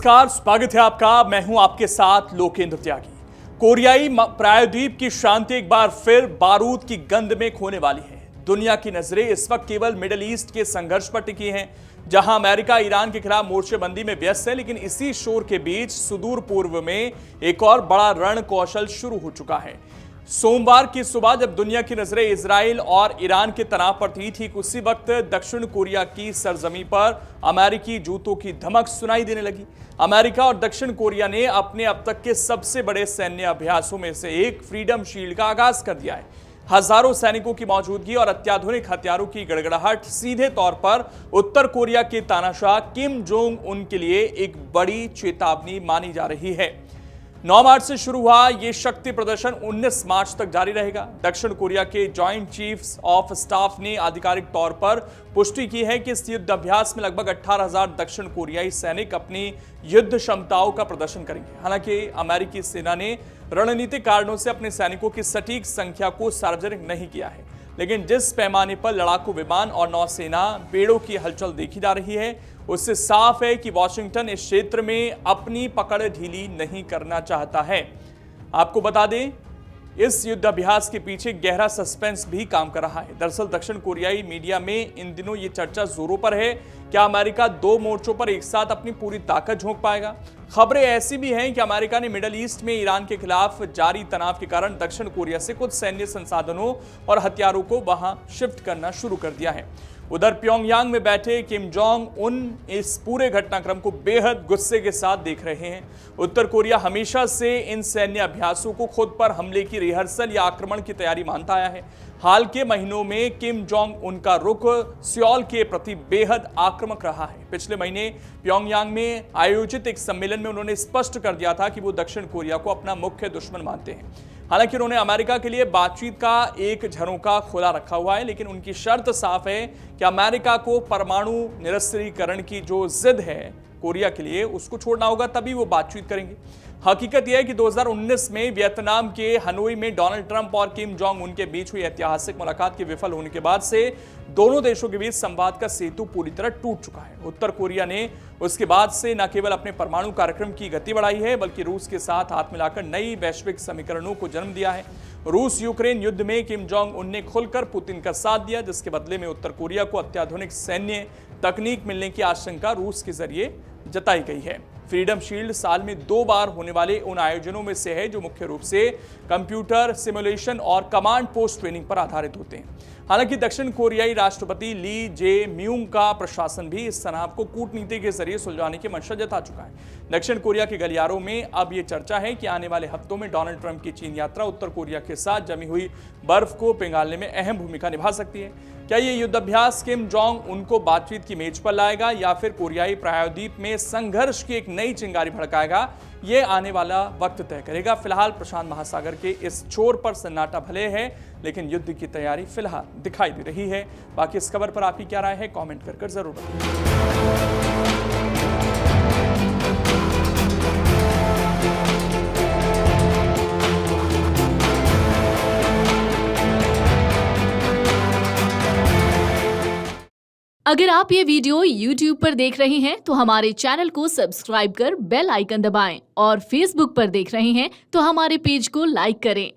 नमस्कार, स्वागत है आपका। मैं हूं आपके साथ लोकेंद्र त्यागी। कोरियाई प्रायद्वीप की शांति एक बार फिर बारूद की गंध में खोने वाली है। दुनिया की नजरें इस वक्त केवल मिडिल ईस्ट के संघर्ष पर टिकी हैं, जहां अमेरिका ईरान के खिलाफ मोर्चेबंदी में व्यस्त है। लेकिन इसी शोर के बीच सुदूर पूर्व में एक और बड़ा रण कौशल शुरू हो चुका है। सोमवार की सुबह जब दुनिया की नजरें इजराइल और ईरान के तनाव पर थी, ठीक उसी वक्त दक्षिण कोरिया की सरजमी पर अमेरिकी जूतों की धमक सुनाई देने लगी। अमेरिका और दक्षिण कोरिया ने अपने अब तक के सबसे बड़े सैन्य अभ्यासों में से एक फ्रीडम शील्ड का आगाज कर दिया है। हजारों सैनिकों की मौजूदगी और अत्याधुनिक हथियारों की गड़गड़ाहट सीधे तौर पर उत्तर कोरिया के तानाशाह किम जोंग उन के लिए एक बड़ी चेतावनी मानी जा रही है। 9 मार्च से शुरू हुआ यह शक्ति प्रदर्शन 19 मार्च तक जारी रहेगा। दक्षिण कोरिया के जॉइंट चीफ्स ऑफ स्टाफ ने आधिकारिक तौर पर पुष्टि की है कि इस युद्ध अभ्यास में लगभग 18,000 दक्षिण कोरियाई सैनिक अपनी युद्ध क्षमताओं का प्रदर्शन करेंगे। हालांकि अमेरिकी सेना ने रणनीतिक कारणों से अपने सैनिकों की सटीक संख्या को सार्वजनिक नहीं किया है, लेकिन जिस पैमाने पर लड़ाकू विमान और नौसेना बेड़ों की हलचल देखी जा रही है, उससे साफ है कि वॉशिंगटन इस क्षेत्र में अपनी पकड़ ढीली नहीं करना चाहता है। आपको बता दें, इस युद्ध अभ्यास के पीछे गहरा सस्पेंस भी काम कर रहा है। दरअसल दक्षिण कोरियाई मीडिया में इन दिनों ये चर्चा जोरों पर है, क्या अमेरिका 2 मोर्चों पर एक साथ अपनी पूरी ताकत झोंक पाएगा। खबरें ऐसी भी हैं कि अमेरिका ने मिडिल ईस्ट में ईरान के खिलाफ जारी तनाव के कारण दक्षिण कोरिया से कुछ सैन्य संसाधनों और हथियारों को वहां शिफ्ट करना शुरू कर दिया है। उधर प्योंगयांग में बैठे किम जोंग उन इस पूरे घटनाक्रम को बेहद गुस्से के साथ देख रहे हैं। उत्तर कोरिया हमेशा से इन सैन्य अभ्यासों को खुद पर हमले की रिहर्सल या आक्रमण की तैयारी मानता आया है। हाल के महीनों में किम जोंग उनका रुख सियोल के प्रति बेहद आक्रामक रहा है। पिछले महीने प्योंगयांग में आयोजित एक सम्मेलन में उन्होंने स्पष्ट कर दिया था कि वो दक्षिण कोरिया को अपना मुख्य दुश्मन मानते हैं। हालांकि उन्होंने अमेरिका के लिए बातचीत का एक झरोखा खोला रखा हुआ है, लेकिन उनकी शर्त साफ है कि अमेरिका को परमाणु निरस्त्रीकरण की जो जिद है कोरिया के लिए, उसको छोड़ना होगा, तभी वो बातचीत करेंगे। हकीकत यह है कि 2019 में वियतनाम के हनोई में डोनाल्ड ट्रंप और किम जोंग उन के बीच हुई ऐतिहासिक मुलाकात के विफल होने के बाद से दोनों देशों के बीच संवाद का सेतु पूरी तरह टूट चुका है। उत्तर कोरिया ने उसके बाद से न केवल अपने परमाणु कार्यक्रम की गति बढ़ाई है, बल्कि रूस के साथ हाथ मिलाकर नई वैश्विक समीकरणों को जन्म दिया है। रूस यूक्रेन युद्ध में किम जोंग उन ने खुलकर पुतिन का साथ दिया, जिसके बदले में उत्तर कोरिया को अत्याधुनिक सैन्य तकनीक मिलने की आशंका रूस के जरिए जताई गई है। फ्रीडम शील्ड साल में 2 बार होने वाले उन आयोजनों में से है जो मुख्य रूप से कंप्यूटर सिमुलेशन और कमांड पोस्ट ट्रेनिंग पर आधारित होते हैं। हालांकि दक्षिण कोरियाई राष्ट्रपति ली जे म्यूंग का प्रशासन भी इस तनाव को कूटनीति के जरिए सुलझाने की मंशा जता चुका है। दक्षिण कोरिया के गलियारों में अब यह चर्चा है कि आने वाले हफ्तों में डोनाल्ड ट्रंप की चीन यात्रा उत्तर कोरिया के साथ जमी हुई बर्फ को पिघालने में अहम भूमिका निभा सकती है। क्या ये युद्धाभ्यास किम जोंग उनको बातचीत की मेज पर लाएगा या फिर कोरियाई प्रायद्वीप में संघर्ष की एक नई चिंगारी भड़काएगा, ये आने वाला वक्त तय करेगा। फिलहाल प्रशांत महासागर के इस छोर पर सन्नाटा भले है, लेकिन युद्ध की तैयारी फिलहाल दिखाई दे रही है। बाकी इस खबर पर आपकी क्या राय है, कमेंट कर जरूर बताइए। अगर आप ये वीडियो YouTube पर देख रहे हैं तो हमारे चैनल को सब्सक्राइब कर बेल आइकन दबाएं और Facebook पर देख रहे हैं तो हमारे पेज को लाइक करें।